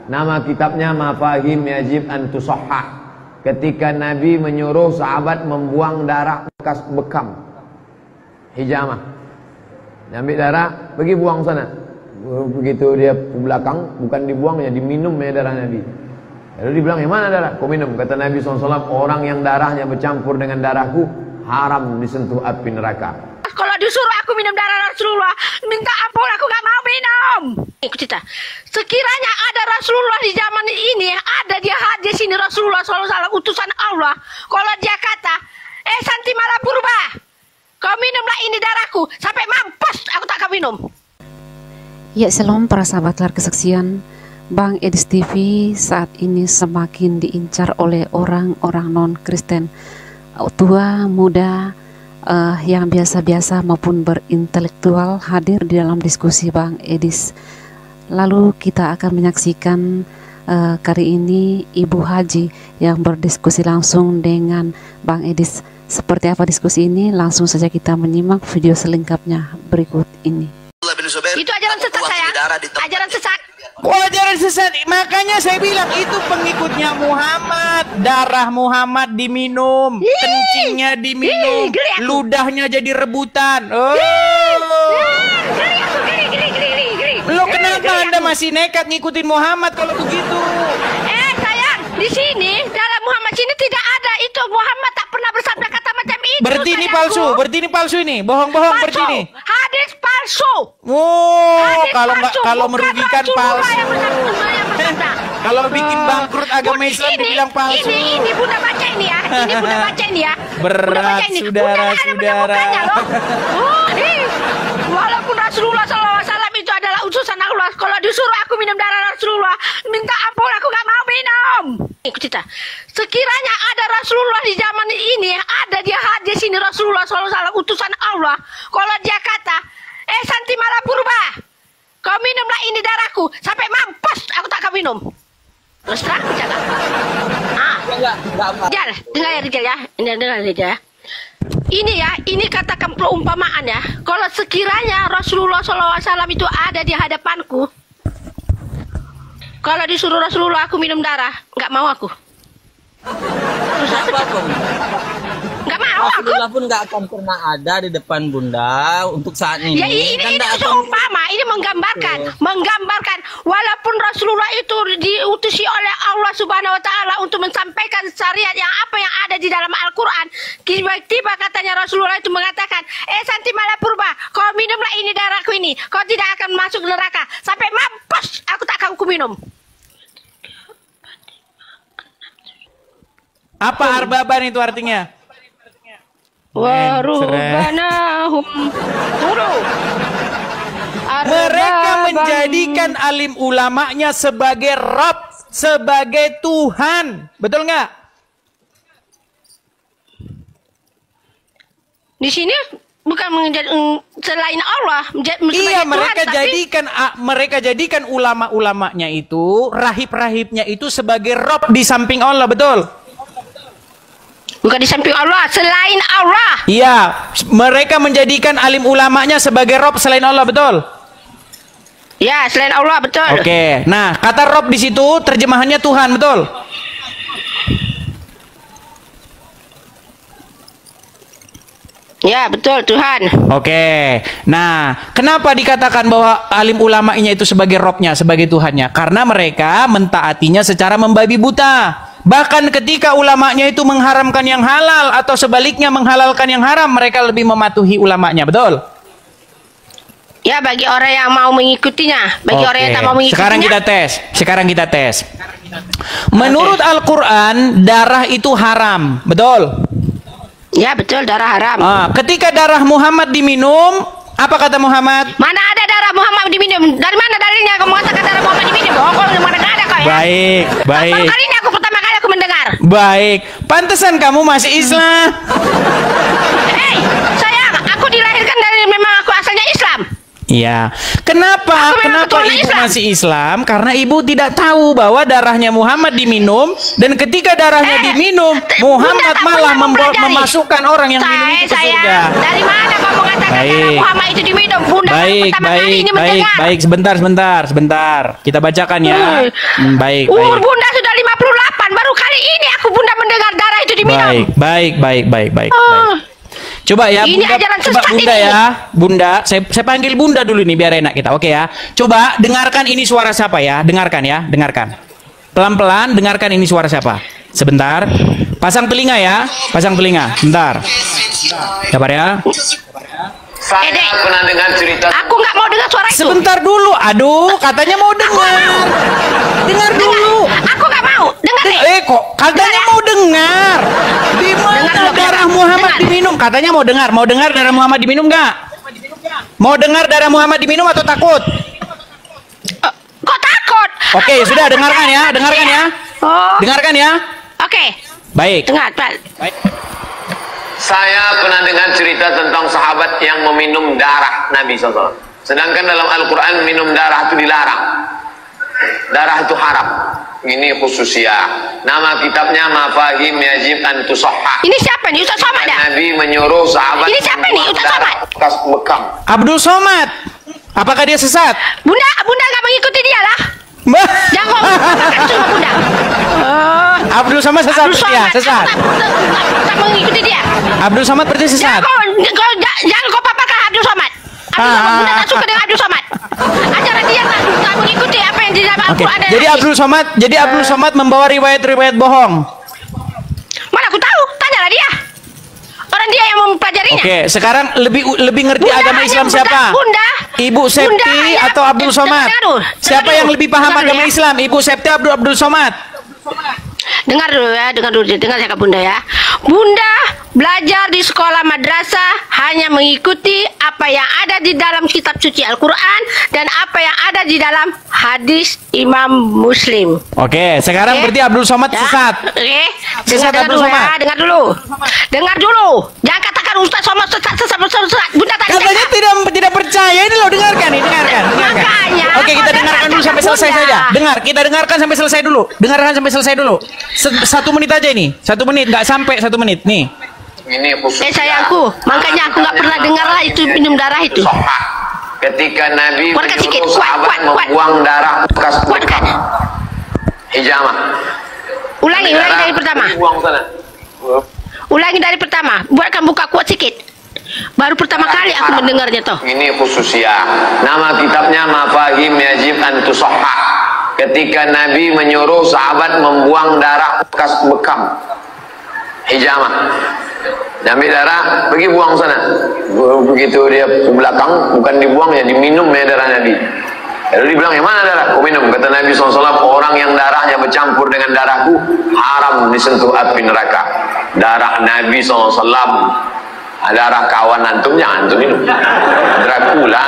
Nama kitabnya Mafahim Yajib an Tusahhah. Ketika Nabi menyuruh sahabat membuang darah bekas bekam hijamah, ambil darah, pergi buang sana. Begitu dia ke belakang, bukan dibuangnya, diminum ya darah Nabi. Lalu dibilang, yang mana darah? Kau minum. Kata Nabi SAW, orang yang darahnya bercampur dengan darahku haram disentuh api neraka. Kalau disuruh aku minum darah Rasulullah, minta ampun, aku gak mau minum. Ikut cerita. Sekiranya ada Rasulullah di zaman ini, ada dia hadis ini Rasulullah SAW, utusan Allah. Kalau dia kata, Santi Malapurba, kau minumlah ini darahku, sampai mampus aku tak akan minum. Ya, shalom para sahabat lar kesaksian. Bang Edis TV saat ini semakin diincar oleh orang-orang non-Kristen, tua, muda, yang biasa-biasa maupun berintelektual hadir di dalam diskusi Bang Edis. Lalu kita akan menyaksikan kali ini Ibu Haji yang berdiskusi langsung dengan Bang Edis. Seperti apa diskusi ini? Langsung saja kita menyimak video selengkapnya berikut ini. Itu ajaran sesat saya. Ajaran sesat. Kok ajaran sesat? Makanya saya bilang itu pengikutnya Muhammad. Darah Muhammad diminum, kencingnya diminum, ludahnya jadi rebutan. Lo kenapa Anda masih nekat ngikutin Muhammad kalau begitu? Sayang, di sini dalam Muhammad sini tidak ada itu. Muhammad tak pernah bersabda kata macam itu. Berarti ini palsu, berarti ini palsu ini, bohong-bohong berarti ini. Hadis palsu. Kalau merugikan palsu. Kalau bikin bangkrut agama Islam dibilang palsu. Ini Bunda baca ini ya. Ini Bunda baca ini ya. Berat saudara-saudara. Walaupun Rasulullah SAW itu adalah utusan Allah, kalau disuruh aku minum darah Rasulullah, minta ampun, aku gak mau minum. Ikut cerita. Sekiranya ada Rasulullah di zaman ini, ada dia hadis ini Rasulullah SAW, utusan Allah. Kalau dia kata, Santi Malapurba, kau minumlah ini darahku, sampai mampus aku tak akan minum. Terus terang jangan. Rijal, dengar ya Rijal ya. Dengar Rijal ya. Ini ya, ini katakan perumpamaan ya. Kalau sekiranya Rasulullah SAW itu ada di hadapanku, kalau disuruh Rasulullah aku minum darah, nggak mau aku. Nggak mau aku. Rasulullah pun nggak akan pernah ada di depan Bunda untuk saat ini. Ya ini seumpama, ini menggambarkan walaupun Rasulullah itu diutusi oleh Allah Subhanahu Wa Taala untuk mensampaikan syariat yang apa yang ada di dalam Al-Quran, tiba-tiba katanya Rasulullah itu mengatakan, Santi Malapurba, kau minumlah ini darahku ini, kau tidak akan masuk neraka, sampai mampus aku tak akan minum. Apa arbaban itu artinya? Warubanahum. Mereka menjadikan alim ulamanya sebagai Rabb, sebagai Tuhan. Betul nggak? Di sini bukan menjadi selain Allah. Iya, mereka Tuhan, mereka jadikan ulama-ulamanya itu, rahib-rahibnya itu sebagai Rabb di samping Allah, betul? Bukan di samping Allah, selain Allah. Iya, mereka menjadikan alim ulamanya sebagai Rabb selain Allah, betul? Ya, selain Allah, betul. Oke, nah kata Rabb di situ terjemahannya Tuhan, betul? Ya, betul, Tuhan. Oke, nah kenapa dikatakan bahwa alim ulamanya itu sebagai Rabb-nya, sebagai Tuhannya? Karena mereka mentaatinya secara membabi buta. Bahkan ketika ulamanya itu mengharamkan yang halal atau sebaliknya menghalalkan yang haram, mereka lebih mematuhi ulamanya, betul? Ya, bagi orang yang mau mengikutinya. Bagi orang yang tak mau mengikutinya. Sekarang kita tes. Menurut Al-Quran, darah itu haram, betul? Ya, betul, darah haram. Ketika darah Muhammad diminum, apa kata Muhammad? Mana ada darah Muhammad diminum? Dari mana dalilnya kamu mengatakan darah Muhammad diminum? Mana ada kau ya? Baik. Kali ini pertama kali aku mendengar. Baik, pantesan kamu masih Islam. Sayang, aku dilahirkan dari memang aku asalnya Islam. Iya. Kenapa ibu masih Islam? Karena ibu tidak tahu bahwa darahnya Muhammad diminum, dan ketika darahnya diminum, Muhammad malah memasukkan orang yang minum itu ke surga. Dari mana kamu mengatakan Baik. Muhammad itu diminum. Bunda Baik, pertama kali baik, ini baik, mendengar. baik. Sebentar. Kita bacakan ya. Baik, Umur baik. Bunda sudah 58. Baru kali ini aku Bunda mendengar darah itu diminum. Baik. Coba ya, Ini Bunda, ajaran coba sesat Bunda ini. ya. Bunda, saya panggil Bunda dulu nih biar enak kita. Oke ya. Coba dengarkan ini suara siapa ya. Dengarkan ya, dengarkan. Pelan-pelan dengarkan ini suara siapa. Sebentar. Pasang telinga ya. Pasang telinga. Bentar. Sabar ya. Saya Dek. pernah dengar cerita. Aku nggak mau dengar suara itu. Sebentar dulu. Aduh, katanya mau dengar. Dengar dulu. Aku nggak mau. Dengar deh. Kok katanya mau dengar? Di mana Dengar dulu, darah dengar. Muhammad Dengar. diminum? Katanya mau dengar. Mau dengar darah Muhammad diminum nggak? Mau dengar darah Muhammad diminum atau takut? Kok takut? Oke, Aku sudah nggak dengarkan ya, percaya. dengarkan ya. Oh. Dengarkan ya. Oke. Baik. Dengar, Pak. Baik. Saya pernah dengar cerita tentang sahabat yang meminum darah Nabi SAW. Sedangkan dalam Al-Quran minum darah itu dilarang. Darah itu haram. Ini khususiyah. Nama kitabnya Mafahim Yajib an Tusahhah. Ini siapa nih? Ustaz Somad dah. Nabi menyuruh sahabat Ini siapa nih? membuang Ustaz darah Somad? bekas bekam. Abdul Somad. Apakah dia sesat? Bunda nggak mengikuti dia lah. Mbak. Jangan kau cuma Bunda. Abdul Somad sesat. Abdul Ya, Somad. sesat. Aku tak mengikuti dia. Abdul Somad berarti sesat. Jangan kau papakan Abdul Somad. Bunda tak suka dengan Abdul Somad. Ajaran dia tak mengikuti apa yang di dalam Oke. Al-Quran. dan Jadi hadis. Abdul Somad membawa riwayat-riwayat bohong. Mana aku tahu? Tanyalah dia. Orang dia yang mempelajarinya. Oke, sekarang lebih ngerti Bunda agama hanya Islam siapa? Bunda. Ibu Bunda Septi hanya- atau Abdul Somad? Dengar dulu. Siapa yang lebih paham Dengar dulu agama ya. Islam? Ibu Septi Abdul Somad? Dengar dulu ya, dengar cakap Bunda ya. Bunda belajar di sekolah madrasah hanya mengikuti apa yang ada di dalam kitab suci Al-Quran dan apa yang ada di dalam hadis Imam Muslim. Oke, sekarang Oke. berarti Abdul Somad Ya, sesat. Oke, Sesat dengar Abdul dulu Somad. ya, dengar dulu. Jangan katakan Ustaz Somad sesat. Bunda tadi Katanya tidak percaya ini loh, dengarkan nih, dengarkan. Makanya, Oke, kita kau dengarkan dulu sampai dengar selesai Bunda. saja. Kita dengarkan sampai selesai dulu. Dengarkan sampai selesai dulu. 1 menit aja ini. 1 menit, nggak sampai 1 menit nih. Ini khususiyah. sayangku, makanya aku nggak pernah dengar lah itu minum darah itu. Tusahhah. Ketika Nabi Kuatkan sedikit, menyuruh kuat, sahabat kuat. membuang darah bekas Kuatkan. bekam. Hijamah. Ulangi dari pertama. Buang sana. Ulangi dari pertama. Buatkan buka kuat sedikit. Baru pertama kali aku mendengarnya toh. Ini khususiyah. Nama kitabnya Mafahim Yajib an Tusahhah. Ketika Nabi menyuruh sahabat membuang darah bekas bekam. Hijamah. Ambil darah, pergi buang sana. Begitu dia ke belakang, bukan dibuang ya, diminum ya darah Nabi. Lalu dibilang, yang mana darah? Kau minum. Kata Nabi SAW, orang yang darahnya bercampur dengan darahku, haram disentuh api neraka. Darah Nabi SAW, darah kawan antum, jangan antum minum. Dracula.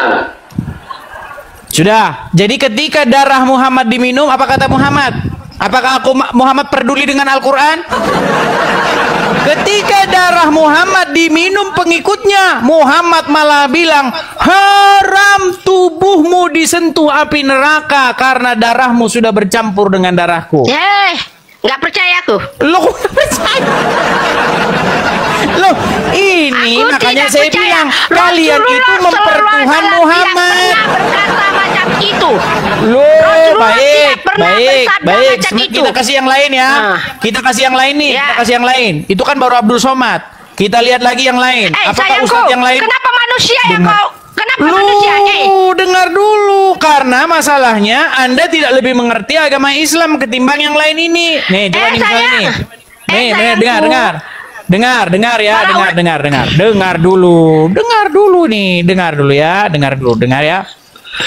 Sudah. Jadi ketika darah Muhammad diminum, apa kata Muhammad? Apakah Muhammad peduli dengan Al-Quran? Ketika darah Muhammad diminum pengikutnya, Muhammad malah bilang, haram tubuhmu disentuh api neraka karena darahmu sudah bercampur dengan darahku. Nggak percaya aku. Loh, kok nggak percaya? Loh, ini Aku makanya tidak saya percaya. bilang kalian itu Rasulullah mempertuhan SAW Muhammad. tidak pernah berkata macam itu. Loh, Rasulullah baik, tidak pernah baik, bersabda baik. macam itu. Kita kasih yang lain ya. Nah. Kita kasih yang lain nih. Ya. Kita kasih yang lain. Itu kan baru Abdul Somad. Kita lihat lagi yang lain. Apakah Sayangku, Ustadz yang lain? kenapa manusia yang Dengar. kau? Kenapa manusia? Dengar dulu. Karena masalahnya Anda tidak lebih mengerti agama Islam ketimbang yang lain ini. Nih, coba nih misalnya sayang. nih. Nih, Sayangku. dengar ya, Kalau dengar dulu nih, dengar ya,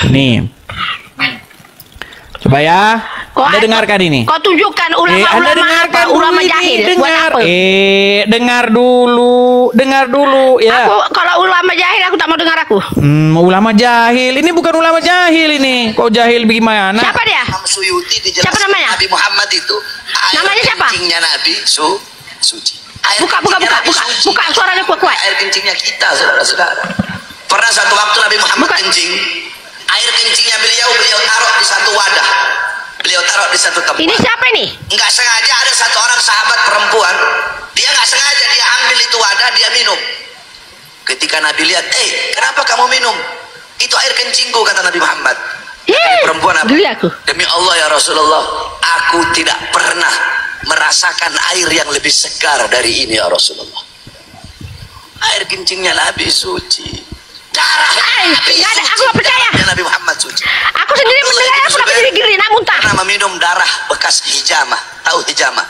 nih, coba ya, Anda dengarkan ini. Kau tunjukkan Anda dengarkan ulama dulu jahil. ini, Buat dengar, apa? dengar dulu ya. Kalau ulama jahil aku tak mau dengar aku. Ulama jahil, ini bukan ulama jahil ini. Kok jahil bagaimana? Siapa dia? Imam Suyuti dijelaskan Siapa namanya? Nabi Muhammad itu air Namanya siapa? kencingnya Nabi suci. Air Buka kencingnya Nabi suci. buka suaranya kuat. Air kencingnya kita, saudara-saudara. Pernah satu waktu Nabi Muhammad Buka. kencing, air kencingnya beliau taruh di satu wadah. Beliau taruh di satu tempat. Ini siapa nih? Enggak sengaja ada satu orang sahabat perempuan, dia enggak sengaja dia ambil itu wadah, dia minum. Ketika Nabi lihat, kenapa kamu minum? Itu air kencingku, kata Nabi Muhammad. Perempuan apa? Demi Allah ya Rasulullah, aku tidak pernah merasakan air yang lebih segar dari ini ya Rasulullah. Air kencingnya Nabi suci, darah Nabi suci, aku gak percaya. Nabi Muhammad suci. Aku sendiri mendengar, aku gak jadi gini, nak muntah. Karena meminum darah bekas hijamah, tahu hijamah?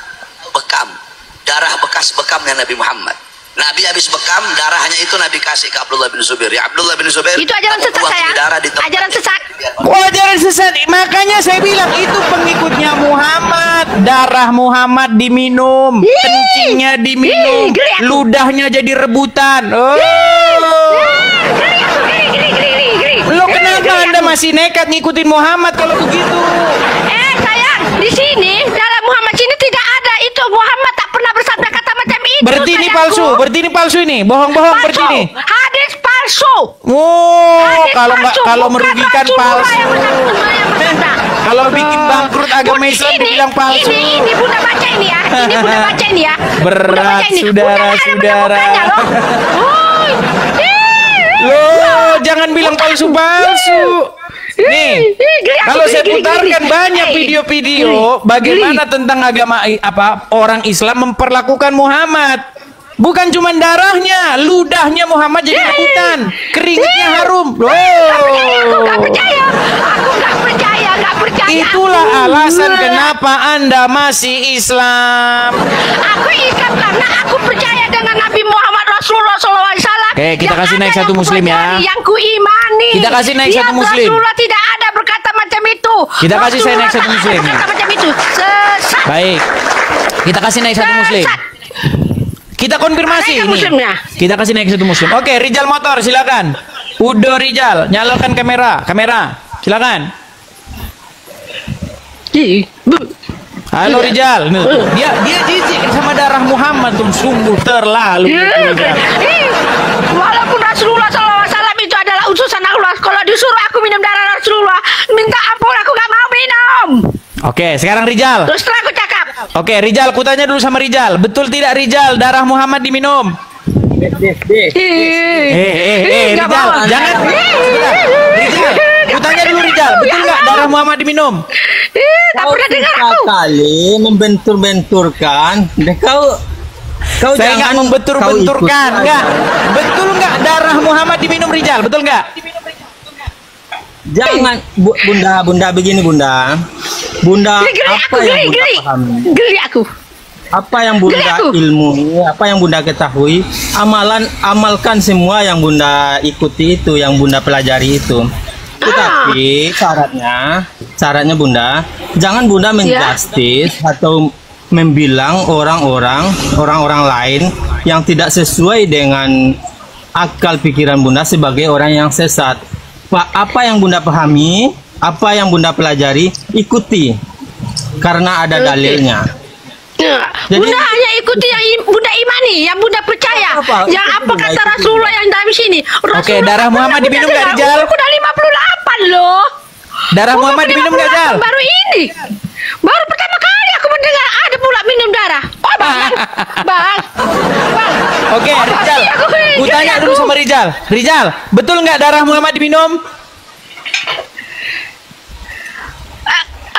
Bekam, darah bekas bekamnya Nabi Muhammad. Nabi habis bekam, darahnya itu Nabi kasih ke Abdullah bin Zubair. Ya Abdullah bin Zubair, itu ajaran sesat saya. Ajaran sesat. Ajaran sesat. Makanya saya bilang itu pengikutnya Muhammad. Darah Muhammad diminum, kencingnya diminum, ludahnya jadi rebutan. Oh. Lo kenapa Anda masih nekat ngikutin Muhammad kalau begitu? Sayang, di sini dalam Muhammad sini tidak ada itu. Muhammad tak pernah bersabda kata macam itu. Berarti ini palsu, berarti ini palsu ini, bohong-bohong berarti ini. Hadis palsu. Oh, kalau merugikan palsu. Kalau bikin bangkrut agama Islam dibilang palsu. Ini Bunda baca ini ya. Ini Bunda baca ini ya. Berat saudara-saudara. Loh, jangan bilang palsu-palsu. Nih, kalau saya putarkan banyak video-video bagaimana tentang agama orang Islam memperlakukan Muhammad. Bukan cuma darahnya, ludahnya Muhammad jadi rebutan, keringetnya harum. Loh. Aku nggak percaya. Itulah alasan kenapa Anda masih Islam. Aku Islam karena aku percaya dengan Nabi Muhammad Rasulullah SAW. Oke, kita kasih naik satu muslim ya. Yang kuimani. Kita kasih naik satu muslim. Rasulullah tidak ada berkata macam itu. Kita kasih saya naik satu muslim. Berkata macam itu. Sesat. Baik. Kita kasih naik satu muslim. Kita konfirmasi ini. Kita kasih naik satu muslim. Oke, Rijal motor silakan. Udo Rijal, nyalakan kamera. Silakan. Halo Rijal. Dia jijik sama darah Muhammad tuh, sungguh terlalu. Walaupun Rasulullah SAW itu adalah utusan Allah, kalau disuruh aku minum darah Rasulullah, minta ampun aku gak mau minum. Oke, sekarang Rijal. Terus setelah aku cakap. Oke, Rijal, kutanya dulu sama Rijal. Betul tidak Rijal, darah Muhammad diminum? Rijal, jangan. Rijal, kutanya dulu Rijal, betul nggak darah Muhammad diminum? Tak pernah dengar aku. Kali membentur-benturkan. Kau saya nggak membentur-benturkan, nggak. Betul nggak darah Muhammad diminum Rijal? Betul nggak? Jangan, Bunda begini Bunda. Bunda, apa yang Bunda pahami? Geli aku. Apa yang Bunda ilmu, apa yang Bunda ketahui, amalkan semua yang Bunda ikuti itu, yang Bunda pelajari itu. Tetapi syaratnya Bunda, jangan Bunda menjustis atau membilang orang-orang lain yang tidak sesuai dengan akal pikiran Bunda sebagai orang yang sesat. Apa yang Bunda pahami, apa yang Bunda pelajari, ikuti karena ada dalilnya. Jadi, Bunda hanya ikuti yang Bunda imani, yang Bunda percaya. Yang apa kata Rasulullah yang dalam sini. Oke, darah Muhammad diminum nggak Rijal? Aku udah 58 loh. Darah Muhammad diminum nggak Rijal? Baru ini, baru pertama kali aku mendengar ada pula minum darah. Oh bang. Oke, Rijal. Ku tanya dulu sama Rijal. Rijal, betul nggak darah Muhammad diminum?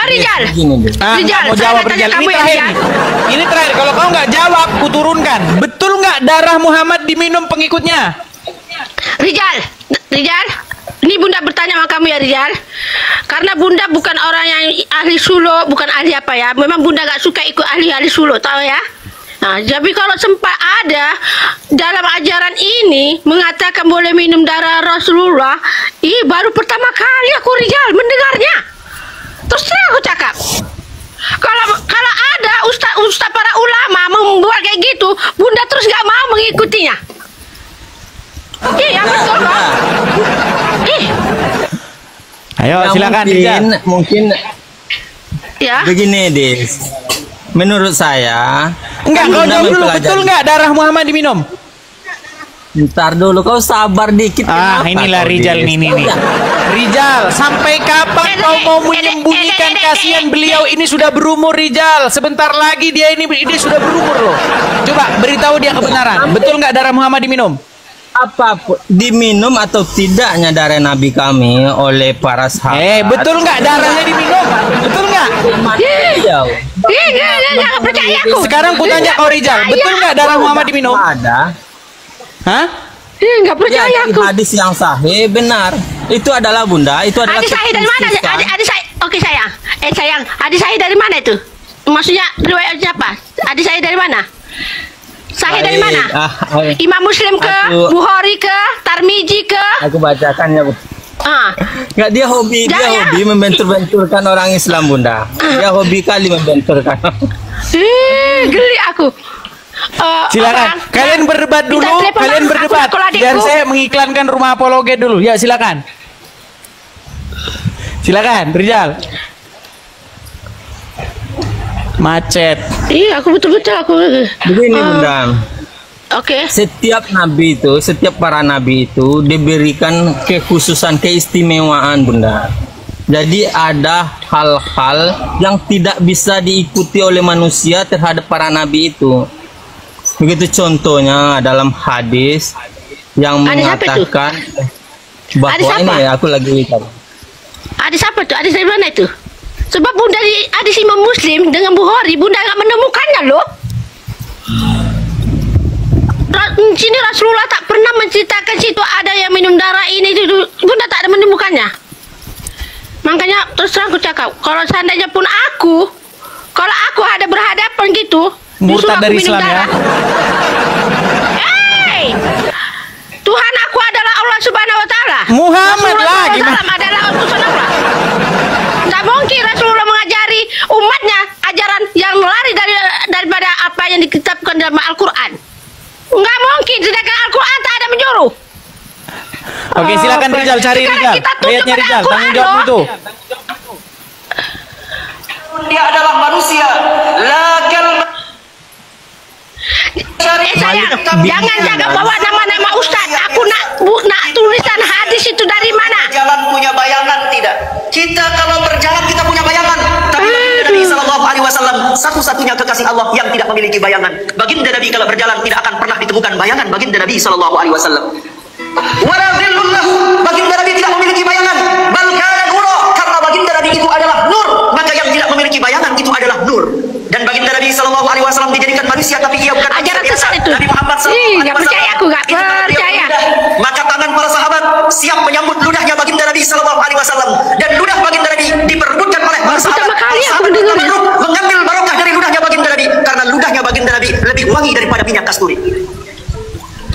Rijal. Rijal, mau jawab Rijal. Ini terakhir. Ini terakhir. Kalau kau nggak jawab, ku turunkan. Betul nggak darah Muhammad diminum pengikutnya? Rijal. Ini Bunda bertanya sama kamu ya Rijal. Karena Bunda bukan orang yang ahli suluk, bukan ahli apa ya. Memang Bunda nggak suka ikut ahli-ahli suluk, tahu ya. Nah, jadi kalau sempat ada dalam ajaran ini mengatakan boleh minum darah Rasulullah, baru pertama kali aku Rijal mendengarnya. Terus aku cakap, kalau ada ustaz para ulama membuat kayak gitu, Bunda terus gak mau mengikutinya. Iya betul loh. Ayo silakan. Mungkin ya. Begini Dis, menurut saya. Enggak, kau jawab dulu, betul nggak darah Muhammad diminum? Ntar dulu, kau sabar dikit. Inilah Rijal nih. Rijal, sampai kapan kau mau menyembunyikan? Kasihan beliau ini sudah berumur Rijal. Sebentar lagi dia sudah berumur loh. Coba beritahu dia kebenaran. Betul nggak darah Muhammad diminum? apapun diminum atau tidaknya darah Nabi kami oleh para sahabat. Betul nggak darahnya diminum? Betul nggak? Nggak percaya aku. Sekarang ku tanya kau Rizal, betul nggak darah Muhammad diminum? Ada. Hah? Nggak percaya Ya, aku. hadis yang sahih benar. Itu adalah Bunda, itu adalah Hadis sahih dari mana? Hadis sahih. Oke sayang. Sayang, hadis sahih dari mana itu? Maksudnya riwayatnya apa? Hadis sahih dari mana? Sahih dari mana? Imam Muslim ke, Bukhari ke, Tarmizi ke? Aku bacakan ya, Bu. Nggak, dia hobi membentur-benturkan orang Islam, Bunda. Dia hobi kali membenturkan. Geli aku. Silakan. Kalian berdebat dulu, kalian berdebat. Dan saya mengiklankan rumah apologet dulu. Ya, silakan. Silakan, Rizal. Macet. Iya, aku betul-betul aku. Begini, Bunda. Oke. Setiap nabi itu, setiap para nabi itu diberikan kekhususan, keistimewaan, Bunda. Jadi ada hal-hal yang tidak bisa diikuti oleh manusia terhadap para nabi itu. Begitu contohnya dalam hadis yang mengatakan bahwa ini ya, aku lagi bicara. Hadis apa tuh? Hadis dari mana itu? Sebab Bunda di hadis Imam Muslim dengan Bukhari, Bunda nggak menemukannya loh. Sini Rasulullah tak pernah menceritakan situ ada yang minum darah ini itu. Bunda tak ada menemukannya. Makanya terus terang aku cakap, kalau seandainya pun kalau aku ada berhadapan gitu, murtad dari Islam ya. Hey, Tuhan aku adalah Allah Subhanahu Wa Taala. Muhammad lah gimana? Adalah utusan Allah. Tidak mungkin Rasulullah mengajari umatnya ajaran yang lari daripada apa yang dikitabkan dalam Al-Quran. Nggak mungkin, sedangkan Al-Quran tak ada menyuruh. Oke, silakan Rizal, cari Rizal. Ayatnya Rizal, tanggung jawab itu. Dia adalah manusia. Sayang, jangan jaga bawa nama-nama Ustaz. Aku nak tulisan hadis itu dari mana? Jalan punya bayangan tidak? Kita kalau berjalan kita punya bayangan. Tapi Nabi Sallallahu Alaihi Wasallam satu-satunya kekasih Allah yang tidak memiliki bayangan. Baginda Nabi kalau berjalan tidak akan pernah ditemukan bayangan baginda Nabi Sallallahu Alaihi Wasallam. Wala dhillun lahu, baginda Nabi tidak memiliki bayangan. Bal kana nura, karena baginda Nabi itu adalah nur, maka yang tidak memiliki bayangan itu adalah nur. Dan baginda Nabi Sallallahu Alaihi Wasallam dijadikan manusia, tapi ia bukan ajaran sesat itu. Nabi Muhammad Sallallahu Alaihi Wasallam. Nggak percaya aku, nggak percaya. Maka tangan para sahabat siap menyambut ludahnya baginda Nabi Sallallahu Alaihi Wasallam, dan ludah baginda Nabi diperebutkan oleh para sahabat. Pertama kali aku mendengar mengambil barokah dari ludahnya baginda Nabi, karena ludahnya baginda Nabi lebih wangi daripada minyak kasturi.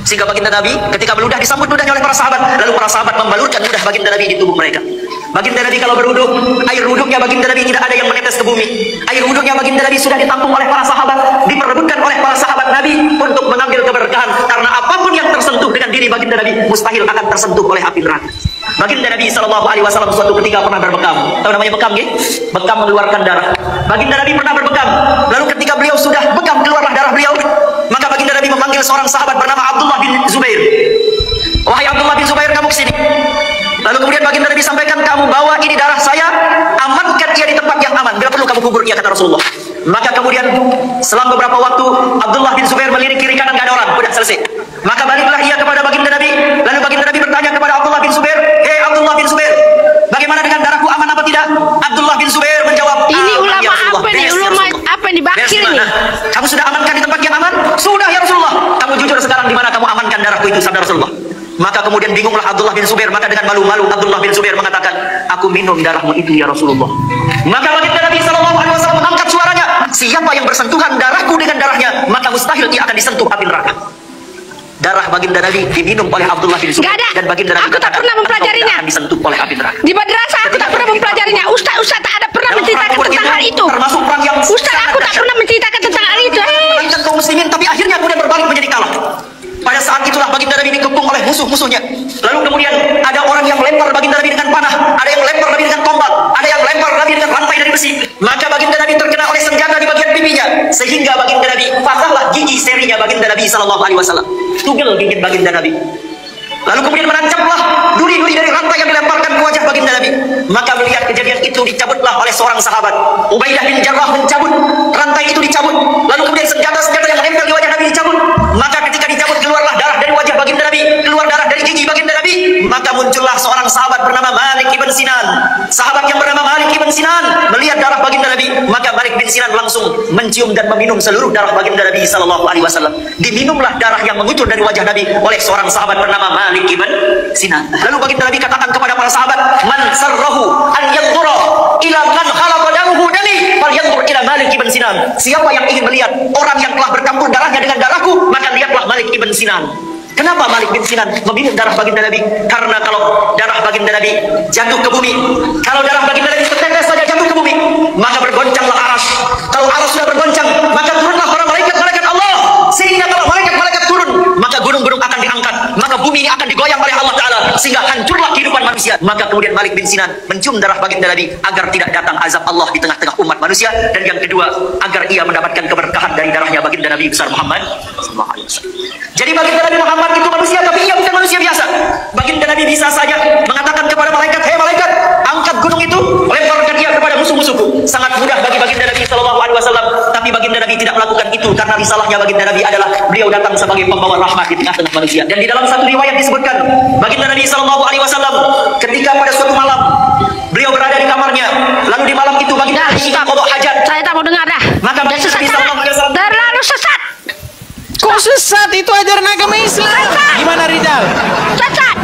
Sehingga baginda Nabi ketika meludah disambut ludahnya oleh para sahabat, lalu para sahabat membalurkan ludah baginda Nabi di tubuh mereka. Baginda Nabi kalau berwuduk, air wuduknya baginda Nabi tidak ada yang menetes ke bumi. Air wuduknya baginda Nabi sudah ditampung oleh para sahabat, diperebutkan oleh para sahabat Nabi untuk mengambil keberkahan, karena apapun yang tersentuh dengan diri baginda Nabi mustahil akan tersentuh oleh api neraka. Baginda Nabi Sallallahu Alaihi Wasallam suatu ketika pernah berbekam. Tahu namanya bekam, ya? Bekam mengeluarkan darah. Baginda Nabi pernah berbekam. Lalu ketika beliau sudah bekam, keluarlah darah beliau. Maka baginda Nabi memanggil seorang sahabat bernama Abdullah bin Zubair. Wahai Abdullah bin Zubair, kamu kesini. Lalu kemudian baginda Nabi sampaikan, kamu bawa ini darah saya, amankan ia di tempat yang aman. Bila perlu kamu kubur ia, kata Rasulullah. Maka kemudian selang beberapa waktu Abdullah bin Zubair melirik kiri kanan, gak ada orang, sudah selesai. Maka baliklah ia kepada baginda Nabi. Lalu baginda Nabi bertanya kepada Abdullah bin Zubair, hei Abdullah bin Zubair, bagaimana dengan darahku, aman apa tidak? Abdullah bin Zubair menjawab, ini ulama ya apa nih? Ulama apa yang dibakir nih? Kamu sudah amankan di tempat yang aman? Sudah ya Rasulullah. Kamu jujur sekarang di mana kamu amankan darahku itu, sabda Rasulullah. Maka kemudian bingunglah Abdullah bin Zubair. Maka dengan malu-malu Abdullah bin Zubair mengatakan, aku minum darahmu itu ya Rasulullah. Maka baginda Nabi Sallallahu Alaihi Wasallam mengangkat suaranya, siapa yang bersentuhan darahku dengan darahnya, maka mustahil ia akan disentuh api neraka. Darah baginda Nabi diminum oleh Abdullah bin Zubair. Dan baginda Nabi aku tak pernah mempelajarinya. Disentuh oleh api neraka. Di madrasah aku tak pernah mempelajarinya. Ustaz tak ada pernah menceritakan tentang hal itu. Termasuk perang yang Ustaz aku tak pernah menceritakan tentang hal itu. Menangkan kaum muslimin, tapi akhirnya kemudian berbalik menjadi kalah. Pada saat itulah baginda Nabi dikepung oleh musuh-musuhnya. Lalu kemudian ada orang yang lempar baginda Nabi dengan panah, ada yang lempar Nabi dengan tombak, ada yang lempar Nabi dengan rantai dari besi. Maka baginda Nabi terkena oleh senjata di bagian pipinya, sehingga baginda Nabi patahlah gigi serinya baginda Nabi Sallallahu Alaihi Wasallam. Tugel gigi baginda Nabi. Lalu kemudian menancaplah duri-duri dari rantai yang dilemparkan ke wajah baginda Nabi. Maka melihat kejadian itu, dicabutlah oleh seorang sahabat, Ubaidah bin Jarrah, mencabut rantai itu, dicabut. Lalu kemudian senjata-senjata yang menempel di wajah Nabi dicabut. Maka ketika dicabut, keluarlah darah dari wajah baginda Nabi, keluar maka muncullah seorang sahabat bernama Malik ibn Sinan. Sahabat yang bernama Malik ibn Sinan melihat darah baginda Nabi, maka Malik bin Sinan langsung mencium dan meminum seluruh darah baginda Nabi sallallahu alaihi wasallam. Diminumlah darah yang mengucur dari wajah Nabi oleh seorang sahabat bernama Malik ibn Sinan. Lalu baginda Nabi katakan kepada para sahabat, "Man sarrahu an yanzura ila man khalaqa damuhu dami, falyanzur ila Malik ibn Sinan." Siapa yang ingin melihat orang yang telah bercampur darahnya dengan darahku, maka lihatlah Malik ibn Sinan. Kenapa Malik bin Sinan meminum darah baginda Nabi? Karena kalau darah baginda Nabi jatuh ke bumi, kalau darah baginda Nabi setetes saja jatuh ke bumi, maka bergoncanglah aras. Kalau aras sudah bergoncang, maka turunlah para malaikat-malaikat Allah. Sehingga kalau malaikat-malaikat turun, maka gunung-gunung akan diangkat, maka bumi ini akan digoyang oleh Allah Ta'ala, sehingga hancurlah kehidupan manusia. Maka kemudian Malik bin Sinan mencium darah baginda Nabi agar tidak datang azab Allah di tengah-tengah umat manusia. Dan yang kedua, agar ia mendapatkan keberkahan dari darahnya baginda Nabi besar Muhammad sallallahu alaihi wasallam. Jadi baginda Nabi Muhammad itu manusia, tapi ia bukan manusia biasa. Baginda Nabi bisa saja mengatakan kepada malaikat, "Hei malaikat, angkat gunung itu, lemparkan dia kepada musuh-musuhku." Sangat mudah bagi baginda Nabi sallallahu alaihi wasallam, tapi baginda Nabi tidak melakukan itu karena risalahnya baginda Nabi adalah beliau datang sebagai pembawa rahmat di tengah-tengah manusia. Dan di dalam satu riwayat disebutkan, baginda Nabi sallallahu alaihi wasallam ketika pada suatu malam beliau berada di kamarnya, lalu di malam itu baginda Nabi ingin qada hajat. Saya tak mau dengar dah. Maka baginda Nabi sallallahu alaihi wasallam terlalu sesat. Kok sesat? Itu ajaran agama Islam. Gimana Rizal? Sesat.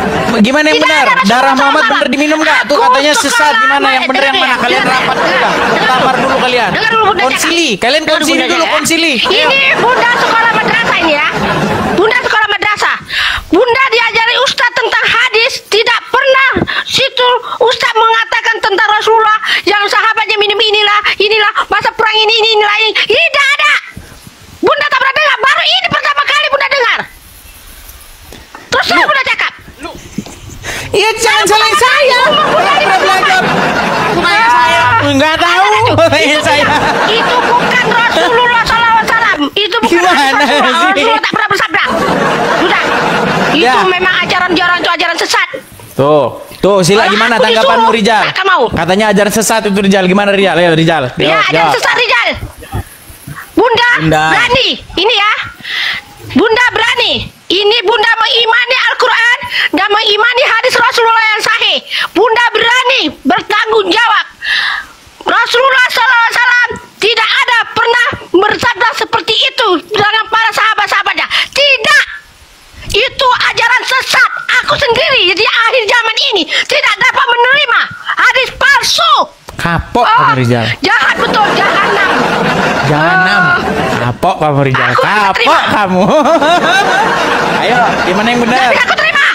Gimana yang benar? Darah Muhammad benar diminum nggak? Tuh katanya sesat. Gimana yang benar yang mana? Kalian rapat dulu lah. Muktamar dulu kalian. Konsili. Kalian konsili dulu konsili. Ini Bunda sekolah madrasah ini ya. Bunda sekolah madrasah. Bunda diajari Ustaz tentang hadis. Tidak pernah situ Ustaz mengatakan tentang Rasulullah yang sahabatnya minum inilah masa perang inilah. Tidak ada. Bunda tak pernah dengar. Baru ini pertama kali Bunda dengar. Terus saya Bunda cakap. Iya jangan saling saya. Pernah belajar. Enggak tahu. Saya. Itu bukan Rasulullah SAW. Itu bukan Rasulullah tak pernah bersabda. Sudah. Itu memang ajaran sesat. Tuh sila gimana tanggapanmu Rizal? Katanya ajaran sesat itu Rizal. Gimana Rizal? Ayo Rizal. Ya ajaran sesat Rizal. Bunda berani. Ini ya. Bunda berani. Ini Bunda mengimani Al-Quran dan mengimani hadis Rasulullah yang sahih. Bunda berani bertanggung jawab. Rasulullah SAW tidak ada pernah bersabda seperti itu dengan para sahabat-sahabatnya. Tidak. Itu ajaran sesat. Aku sendiri di akhir zaman ini tidak dapat menerima hadis palsu. Kapok kamu Rizal. Jahat betul, jahanam. Jahanam. Kapok kamu Rizal. Kapok kamu. Ayo, gimana yang benar? Gak bisa aku terima.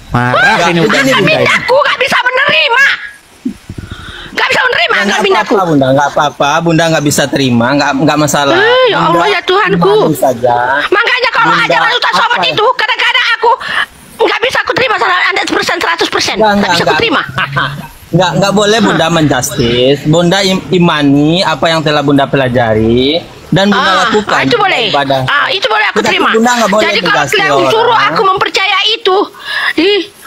Marah ini bukan mindaku gak bisa menerima. Gak bisa menerima nggak mindaku. apa-apa Bunda, nggak apa-apa. Bunda nggak bisa terima, nggak masalah. Ya Allah ya Tuhanku. Saja. Makanya kalau ajaran Ustaz Somad itu kadang-kadang aku nggak bisa aku terima 100%. Nggak bisa aku terima. Nggak boleh Bunda menjustis. Bunda imani apa yang telah Bunda pelajari dan Bunda lakukan. Itu boleh. Itu boleh aku terima. Jadi kalau kalian suruh aku mempercaya itu,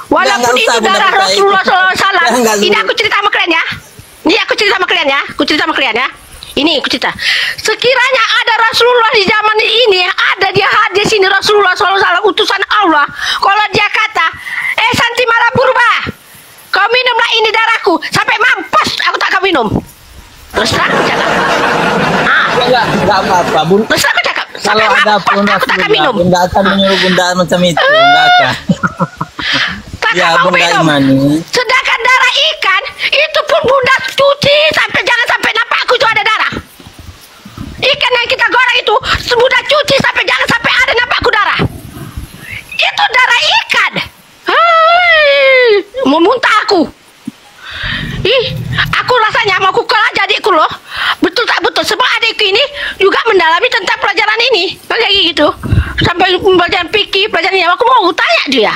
walaupun itu darah Rasulullah SAW, ini aku cerita sama kalian ya. Aku cerita sama kalian ya. Ini aku cerita. Sekiranya ada Rasulullah di zaman ini, ada dia hadis ini Rasulullah SAW utusan Allah. Kalau dia kata, Santi Malapurba, kau minumlah ini darahku sampai mampus, aku tak kau minum. Terus terang aku cakap. Enggak apa-apa Bunda. Terus aku cakap. Kalau ada Bunda, aku tak akan minum. Bunda akan menyuruh Bunda macam itu. Enggak akan. Ya Bunda imani. Sedangkan darah ikan itu pun Bunda cuci sampai jangan sampai nampak aku itu ada darah. Ikan yang kita goreng itu Bunda cuci sampai jangan sampai ada nampak aku darah. Itu darah ikan. Mau muntah aku. Aku rasanya mau kukul aja adikku loh. Betul tak betul. Sebab adikku ini juga mendalami tentang pelajaran ini. Kayak gitu. Sampai pelajaran fikih, pelajaran ini. Aku mau tanya dia.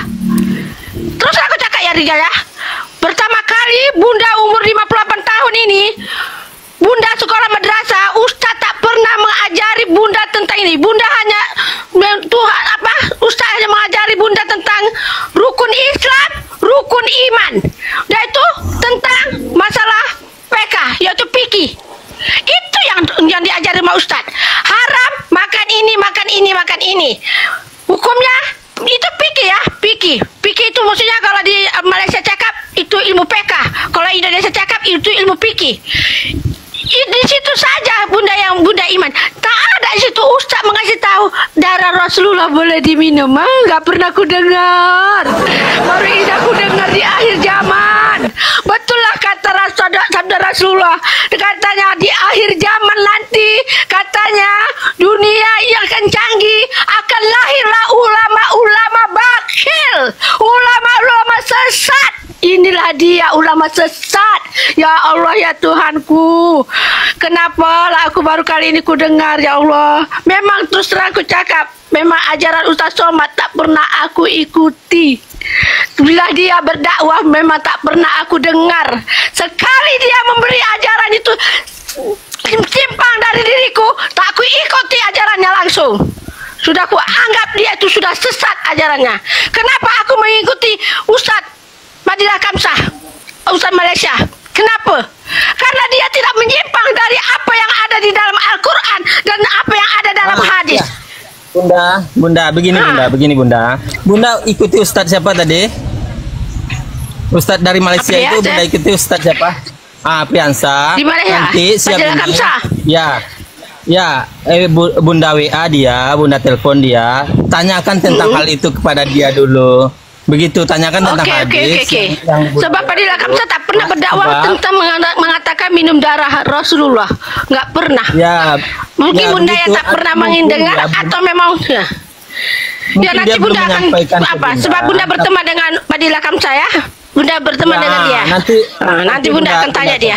Terus aku cakap ya Rizal ya. Pertama kali Bunda umur 58 tahun ini, Bunda sekolah madrasah, Ustaz tak pernah mengajari Bunda tentang ini. Bunda hanya Ustaz hanya mengajari Bunda tentang rukun Islam, rukun iman. Dan itu tentang masalah PK, yaitu fikih. Itu yang diajari sama Ustaz. Haram makan ini, makan ini, makan ini. Hukumnya itu fikih ya, fikih. Kalau Indonesia cakap itu ilmu fikih. Di situ saja Bunda yang Bunda iman. Tak ada situ ustaz mengasih tahu darah Rasulullah boleh diminum. Enggak pernah ku dengar. Baru ini aku dengar di akhir zaman. Betul lah kata sabda Rasulullah. Katanya di akhir zaman nanti, katanya dunia yang akan canggih, akan lahirlah ulama-ulama bakhil, ulama-ulama sesat. Inilah dia ulama sesat. Ya Allah, ya Tuhanku, kenapa lah aku baru kali ini ku dengar, ya Allah. Memang terus terang aku cakap, memang ajaran Ustaz Somad tak pernah aku ikuti. Bila dia berdakwah memang tak pernah aku dengar. Sekali dia memberi ajaran itu simpang dari diriku, tak aku ikuti ajarannya langsung. Sudah aku anggap dia itu sudah sesat ajarannya. Kenapa aku mengikuti Ustaz Madilah Kamsah, Ustaz Malaysia? Kenapa? Karena dia tidak menyimpang dari apa yang ada di dalam Al-Quran dan apa yang ada dalam hadis. Ya. Bunda, begini Bunda. Bunda ikuti Ustaz siapa tadi? Ustaz dari Malaysia itu Bunda ikuti Ustaz siapa? Priansa. Di Malaysia. Nanti Madilah Kamsah. Ya, Bunda WA dia, Bunda telepon dia, tanyakan tentang hal itu kepada dia dulu. Begitu, tanyakan tentang hadis. Sebab Madilah Kamsah tak pernah berdakwah tentang mengatakan minum darah Rasulullah. Enggak pernah. Ya, mungkin Bunda yang tak pernah mendengar atau memang ya nanti Bunda akan apa? Sebab Bunda berteman dengan Madilah Kamsah ya. Bunda berteman dengan dia. Nanti Bunda akan tanya dia.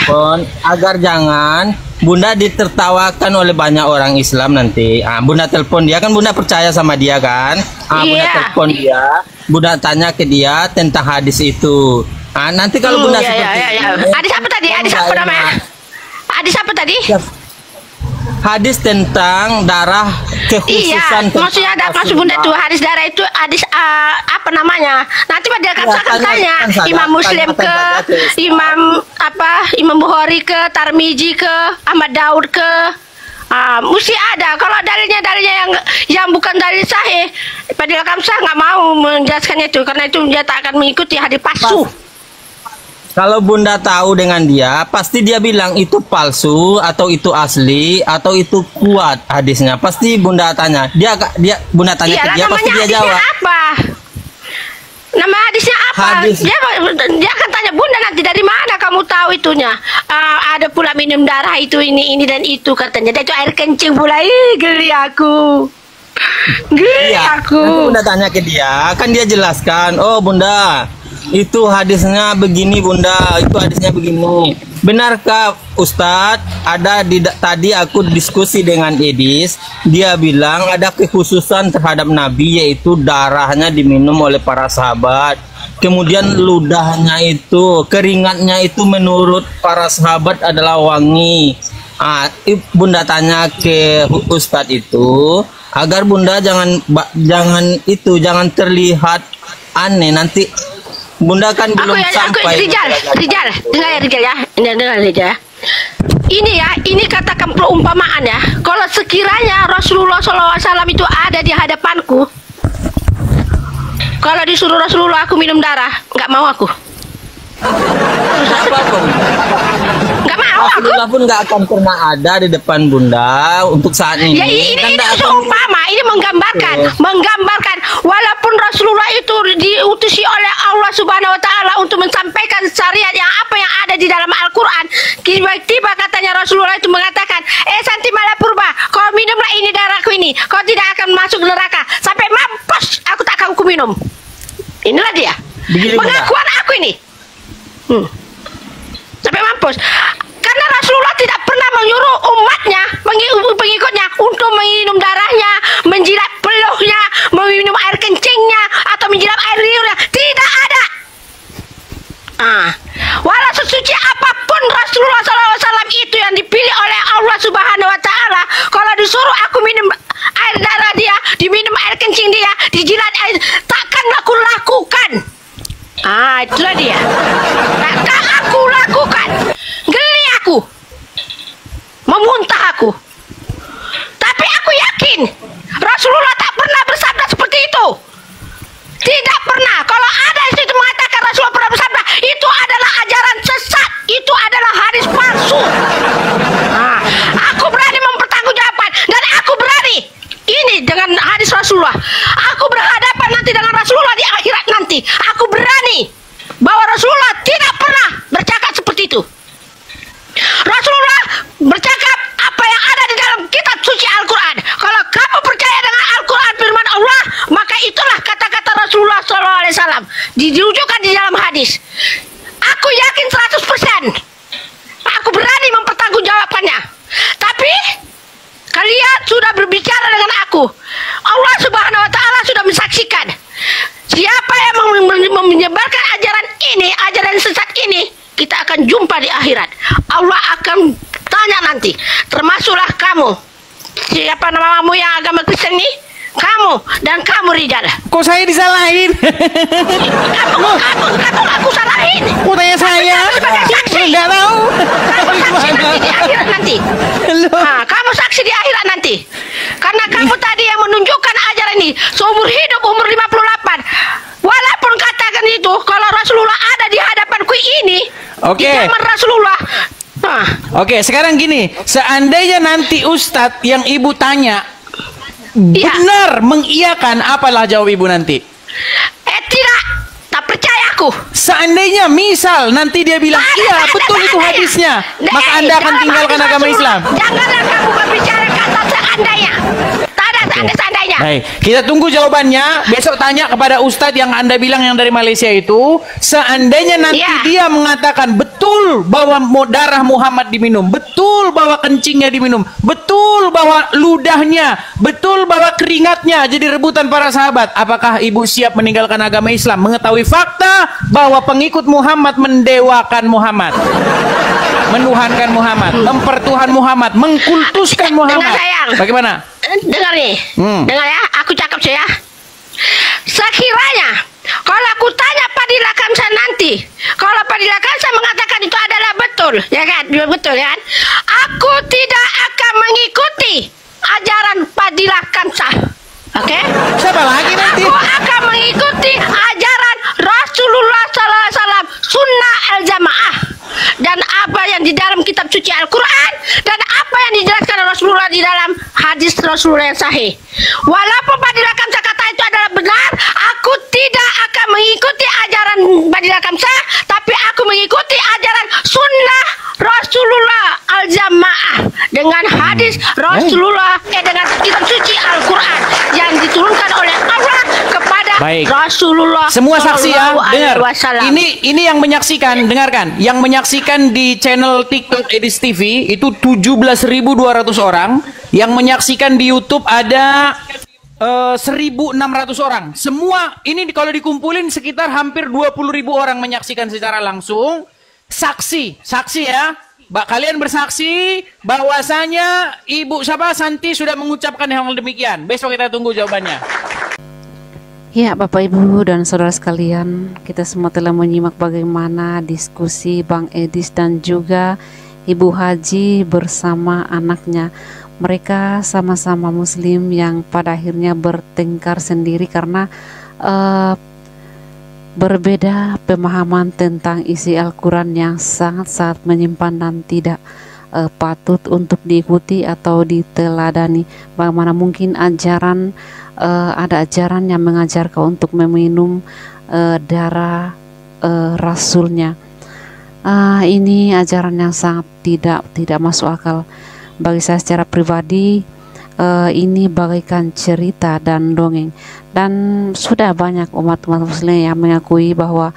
Agar jangan Bunda ditertawakan oleh banyak orang Islam nanti. Bunda telepon dia, kan Bunda percaya sama dia kan? Bunda telepon dia, Bunda tanya ke dia tentang hadis itu. Nanti kalau Bunda seperti ini, hadis apa tadi? Hadis apa namanya? Hadis apa tadi? Hadis tentang darah kekhususan. Maksudnya ada maksud Bunda tuh hadis darah itu hadis apa namanya? Nanti Madilah Kamsah akan tanya Imam Muslim ke Imam Bukhari ke Tarmizi ke Ahmad Daud ke mesti ada. Kalau dalilnya yang bukan dalil sahih, Madilah Kamsah nggak mau menjelaskannya itu karena itu dia tak akan mengikuti hadis palsu. Kalau Bunda tahu dengan dia, pasti dia bilang itu palsu atau itu asli atau itu kuat hadisnya. Pasti Bunda tanya. Bunda tanya ke dia, pasti dia jawab. Apa? Nama hadisnya apa? Dia akan tanya Bunda nanti dari mana kamu tahu itunya? Ada pula minum darah itu ini dan itu katanya. Dan itu air kencing pula. Geli aku. Nanti Bunda tanya ke dia, kan dia jelaskan. Oh Bunda, itu hadisnya begini Bunda, itu hadisnya begini. Benarkah Ustadz? Tadi aku diskusi dengan Edis, dia bilang ada kekhususan terhadap Nabi, yaitu darahnya diminum oleh para sahabat. Kemudian ludahnya itu, keringatnya itu menurut para sahabat adalah wangi. Bunda tanya ke Ustadz itu agar Bunda jangan terlihat aneh. Nanti Bunda kan belum sampai. Rijal, dengar ya Rijal ya. Dengar Rijal. Ini katakan perumpamaan ya. Kalau sekiranya Rasulullah SAW itu ada di hadapanku, kalau disuruh Rasulullah aku minum darah, nggak mau aku. Nggak mau aku. Rasulullah pun nggak akan pernah ada di depan Bunda untuk saat ini. Ya ini seumpama, ini menggambarkan walaupun Rasulullah itu diutusi oleh Allah Subhanahu Wa Taala untuk mensampaikan syariat yang apa yang ada di dalam Al-Quran, tiba-tiba katanya Rasulullah itu mengatakan, Santi Malapurba, kau minumlah ini darahku ini, kau tidak akan masuk neraka sampai mampus, aku tak akan minum. Inilah dia pengakuan aku ini. Sampai mampus. Karena Rasulullah tidak pernah menyuruh umatnya, pengikutnya untuk minum darahnya, menjilat peluhnya, meminum air kencingnya, atau menjilat air liurnya. Tidak ada. Walau sesuci apapun Rasulullah SAW itu yang dipilih oleh Allah Subhanahu Wa Taala, kalau disuruh aku minum air darah dia, diminum air kencing dia, dijilat air, takkan aku lakukan. Itulah dia. Takkan aku lakukan. Geli aku. Memuntah aku. Tapi aku yakin Rasulullah tak pernah bersabda seperti itu. Tidak pernah. Kalau ada yang mengatakan Rasulullah pernah bersabda, itu adalah ajaran sesat. 100%. Aku berani mempertanggungjawabkannya. Tapi kalian sudah berbicara dengan aku. Allah Subhanahu wa taala sudah mensaksikan. Siapa yang menyebarkan ajaran ini, ajaran sesat ini, kita akan jumpa di akhirat. Allah akan tanya nanti, termasuklah kamu. Siapa namamu yang agama Kristen ini? Kamu dan kamu Rizal. Kok saya disalahin? Kamu aku salahin. Kok tanya saya? Enggak tahu. Kamu saksi nanti di akhirat nanti. Nah, kamu saksi di akhirat nanti. Karena kamu tadi yang menunjukkan ajaran ini seumur hidup umur 58. Walaupun katakan itu, kalau Rasulullah ada di hadapanku ini, di zaman Rasulullah. Oke, sekarang gini, seandainya nanti Ustadz yang ibu tanya benar mengiyakan, apalah jawab ibu nanti? Tidak, tak percaya aku. Seandainya misal nanti dia bilang iya betul itu hadisnya, maka Anda akan tinggalkan agama Islam. Janganlah kamu berbicara kata seandainya. Tak ada seandainya. Baik, kita tunggu jawabannya. Besok tanya kepada Ustadz yang Anda bilang yang dari Malaysia itu. Seandainya nanti dia mengatakan betul bahwa darah Muhammad diminum, betul bahwa kencingnya diminum, betul bahwa ludahnya, betul bahwa keringatnya jadi rebutan para sahabat, apakah ibu siap meninggalkan agama Islam? Mengetahui fakta bahwa pengikut Muhammad mendewakan Muhammad, menuhankan Muhammad, mempertuhan Muhammad, mengkultuskan Muhammad. Bagaimana? Dengar nih, dengar ya, aku cakap saya. Sekiranya kalau aku tanya Fadilah Kamsah nanti, kalau Fadilah Kamsah mengatakan itu adalah betul, ya kan, betul ya kan, aku tidak akan mengikuti ajaran Fadilah Kamsah. Oke? Siapa lagi nanti? Aku akan mengikuti ajaran Rasulullah SAW, Sunnah Al-Jamaah, dan apa yang di dalam kitab suci Al-Quran, dan apa yang dijelaskan Rasulullah di dalam hadis Rasulullah yang sahih. Walaupun Fadilah Kamsah kata itu adalah benar, aku tidak akan mengikuti ajaran Fadilah Kamsah, tapi aku mengikuti ajaran Sunnah Rasulullah Al-Jamaah dengan hadis Rasulullah, dengan kitab suci Al-Quran yang diturunkan oleh Allah kepada Rasulullah. Semua saksi ya, dengar. Ini yang menyaksikan, dengarkan. Yang menyaksikan di channel TikTok Edis TV itu 17.200 orang. Yang menyaksikan di YouTube ada 1.600 orang. Semua ini kalau dikumpulin sekitar hampir 20.000 orang menyaksikan secara langsung. Saksi ya. Kalian bersaksi bahwasanya Ibu Santi sudah mengucapkan hal demikian. Besok kita tunggu jawabannya. Ya, Bapak Ibu dan saudara sekalian, kita semua telah menyimak bagaimana diskusi Bang Edis dan juga Ibu Haji bersama anaknya. Mereka sama-sama Muslim yang pada akhirnya bertengkar sendiri karena berbeda pemahaman tentang isi Al-Quran yang sangat-sangat menyimpan dan tidak patut untuk diikuti atau diteladani. Bagaimana mungkin ada ajaran yang mengajarkan untuk meminum darah Rasulnya. Ini ajaran yang sangat tidak masuk akal. Bagi saya secara pribadi, ini bagaikan cerita dan dongeng, dan sudah banyak umat-umat Muslim yang mengakui bahwa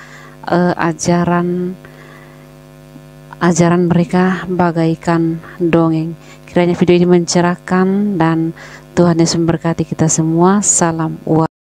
ajaran mereka bagaikan dongeng. Kiranya video ini mencerahkan dan Tuhan Yesus memberkati kita semua. Salam